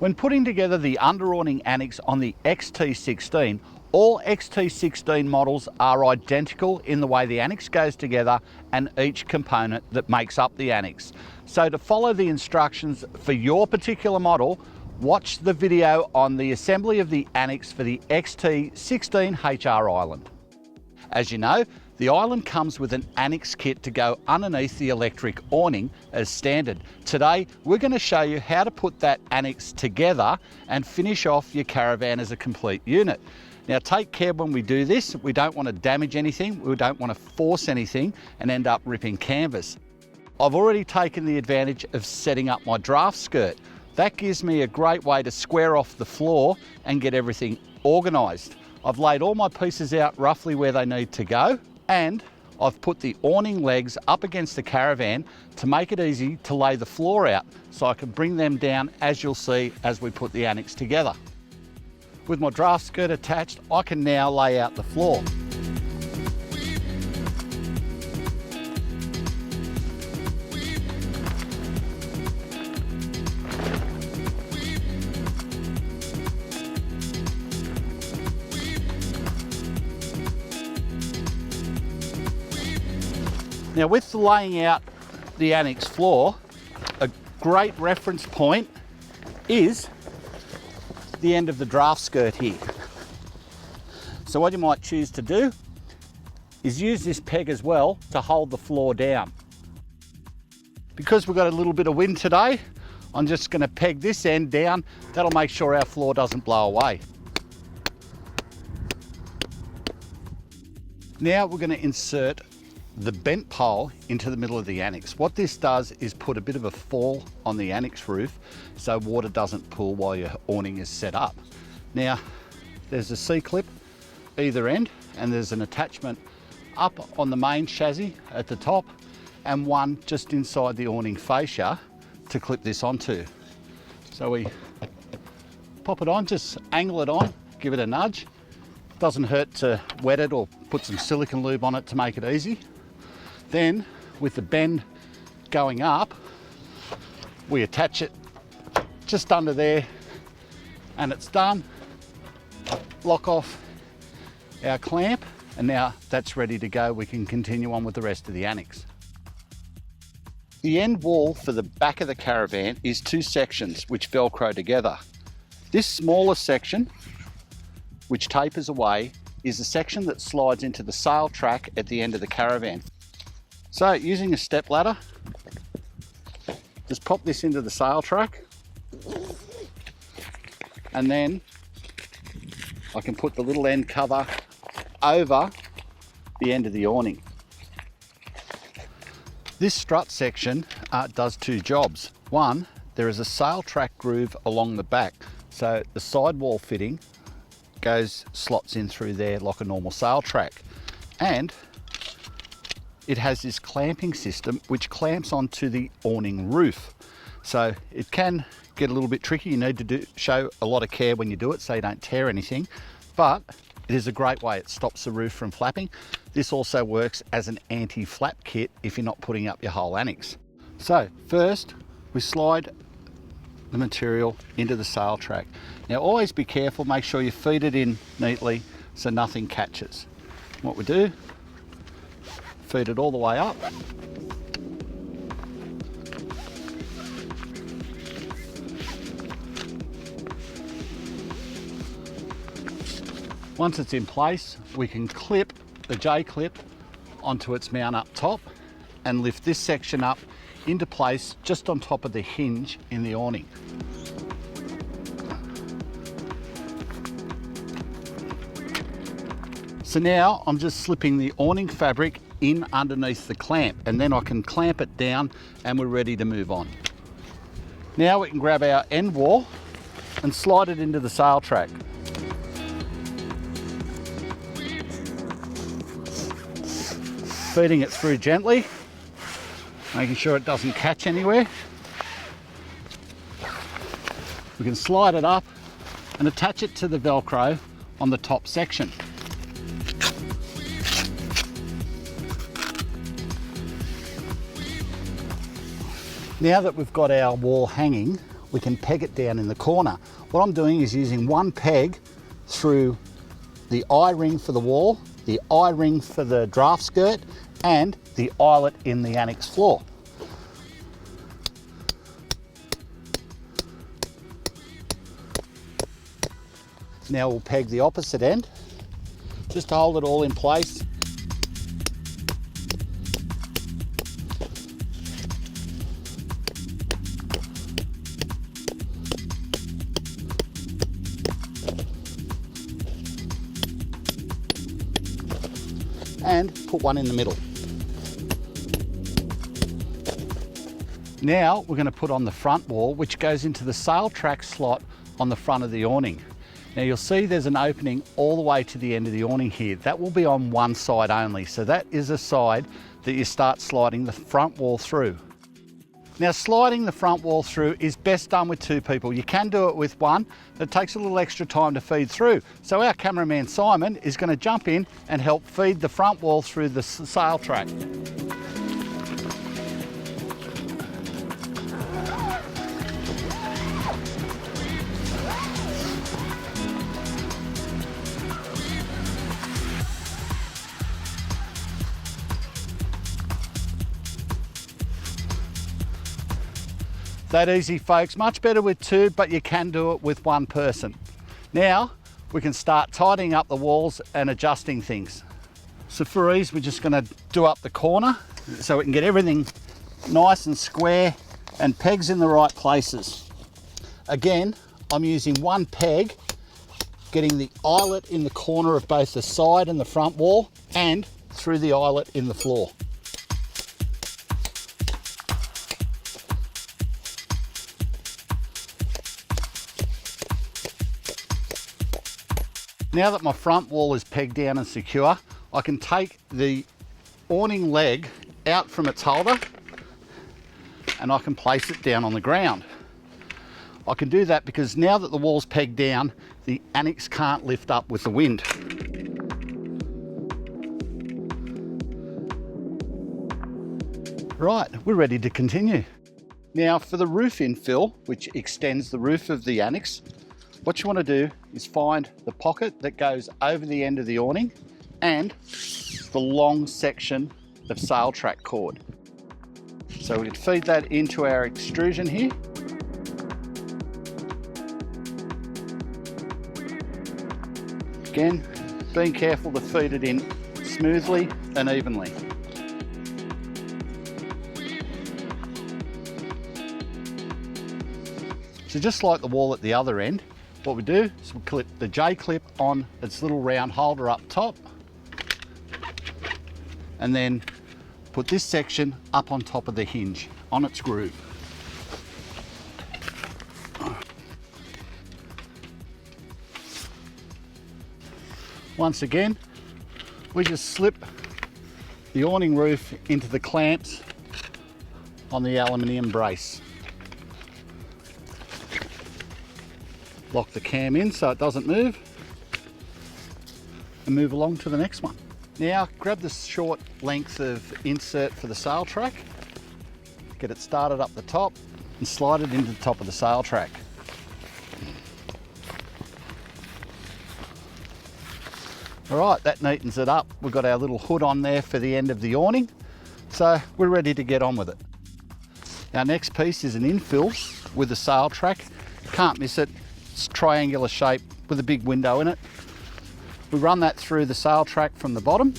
When putting together the under-awning Annexe on the XT16, all XT16 models are identical in the way the Annexe goes together and each component that makes up the Annexe. So to follow the instructions for your particular model, watch the video on the assembly of the Annexe for the XT16HR Island. As you know, the island comes with an Annexe kit to go underneath the electric awning as standard. Today, we're going to show you how to put that Annexe together and finish off your caravan as a complete unit. Now take care when we do this. We don't want to damage anything, we don't want to force anything and end up ripping canvas. I've already taken the advantage of setting up my draft skirt. That gives me a great way to square off the floor and get everything organised. I've laid all my pieces out roughly where they need to go, and I've put the awning legs up against the caravan to make it easy to lay the floor out so I can bring them down, as you'll see as we put the Annexe together. With my draft skirt attached, I can now lay out the floor. Now with the laying out the Annexe floor, a great reference point is the end of the draft skirt here. So what you might choose to do is use this peg as well to hold the floor down. Because we've got a little bit of wind today, I'm just going to peg this end down. That'll make sure our floor doesn't blow away. Now we're going to insert the bent pole into the middle of the Annexe. What this does is put a bit of a fall on the Annexe roof so water doesn't pool while your awning is set up. Now there's a C-clip either end and there's an attachment up on the main chassis at the top and one just inside the awning fascia to clip this onto. So we pop it on, just angle it on, give it a nudge. Doesn't hurt to wet it or put some silicone lube on it to make it easy. Then with the bend going up, we attach it just under there and it's done. Lock off our clamp and now that's ready to go. We can continue on with the rest of the Annexe. The end wall for the back of the caravan is two sections which Velcro together. This smaller section, which tapers away, is the section that slides into the sail track at the end of the caravan. So using a step ladder, just pop this into the sail track and then I can put the little end cover over the end of the awning. This strut section does two jobs. One, there is a sail track groove along the back, so the sidewall fitting slots in through there like a normal sail track, and it has this clamping system which clamps onto the awning roof. So it can get a little bit tricky. You need to show a lot of care when you do it so you don't tear anything, but it is a great way. It stops the roof from flapping. This also works as an anti-flap kit if you're not putting up your whole Annexe. So first we slide the material into the sail track. Now always be careful, make sure you feed it in neatly so nothing catches. What we do, feed it all the way up. Once it's in place, we can clip the J-clip onto its mount up top and lift this section up into place just on top of the hinge in the awning. So now I'm just slipping the awning fabric in underneath the clamp and then I can clamp it down and we're ready to move on. Now we can grab our end wall and slide it into the sail track. Feeding it through gently, making sure it doesn't catch anywhere. We can slide it up and attach it to the Velcro on the top section. Now that we've got our wall hanging, we can peg it down in the corner. What I'm doing is using one peg through the eye-ring for the wall, the eye-ring for the draft skirt, and the eyelet in the annex floor. Now we'll peg the opposite end, just to hold it all in place. And put one in the middle. Now we're going to put on the front wall, which goes into the sail track slot on the front of the awning. Now you'll see there's an opening all the way to the end of the awning here. That will be on one side only. So that is a side that you start sliding the front wall through. Now sliding the front wall through is best done with two people. You can do it with one, but it takes a little extra time to feed through. So our cameraman Simon is going to jump in and help feed the front wall through the sail track. That easy, folks. Much better with two, but you can do it with one person. Now we can start tidying up the walls and adjusting things. So for ease, we're just going to do up the corner so we can get everything nice and square and pegs in the right places. Again, I'm using one peg, getting the eyelet in the corner of both the side and the front wall and through the eyelet in the floor. Now that my front wall is pegged down and secure, I can take the awning leg out from its holder and I can place it down on the ground. I can do that because now that the wall's pegged down, the annex can't lift up with the wind. Right, we're ready to continue. Now for the roof infill, which extends the roof of the annex, what you want to do is find the pocket that goes over the end of the awning and the long section of sail track cord. So we can feed that into our extrusion here. Again, being careful to feed it in smoothly and evenly. So just like the wall at the other end, what we do is we clip the J-clip on its little round holder up top and then put this section up on top of the hinge on its groove. Once again, we just slip the awning roof into the clamps on the aluminium brace. Lock the cam in so it doesn't move and move along to the next one. Now grab the short length of insert for the sail track, get it started up the top and slide it into the top of the sail track. Alright, that neatens it up. We've got our little hood on there for the end of the awning, so we're ready to get on with it. Our next piece is an infill with the sail track. Can't miss it. It's triangular shape with a big window in it. We run that through the sail track from the bottom.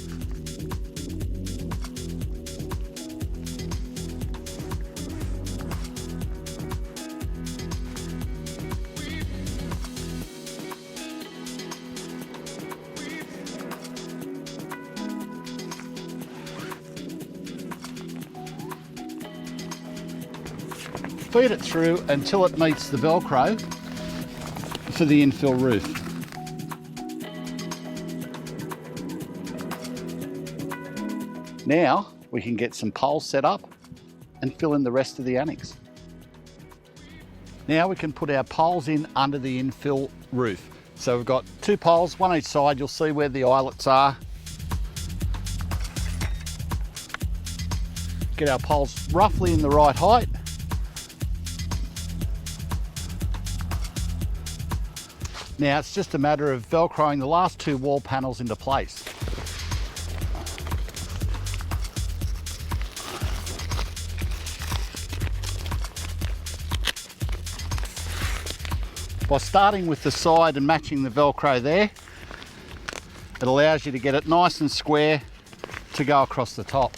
Feed it through until it meets the Velcro for the infill roof. Now we can get some poles set up and fill in the rest of the annex. Now we can put our poles in under the infill roof. So we've got two poles, one each side. You'll see where the eyelets are. Get our poles roughly in the right height. Now it's just a matter of velcroing the last two wall panels into place. By starting with the side and matching the Velcro there, it allows you to get it nice and square to go across the top.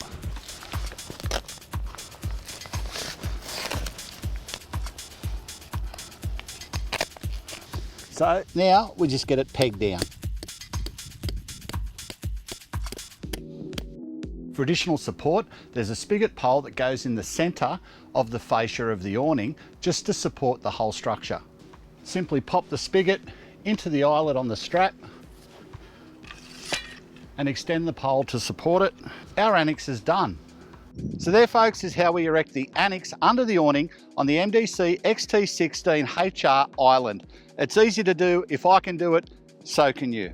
So now we just get it pegged down. For additional support, there's a spigot pole that goes in the centre of the fascia of the awning just to support the whole structure. Simply pop the spigot into the eyelet on the strap and extend the pole to support it. Our Annexe is done. So there, folks, is how we erect the Annexe under the awning on the MDC XT16HR Island. It's easy to do. If I can do it, so can you.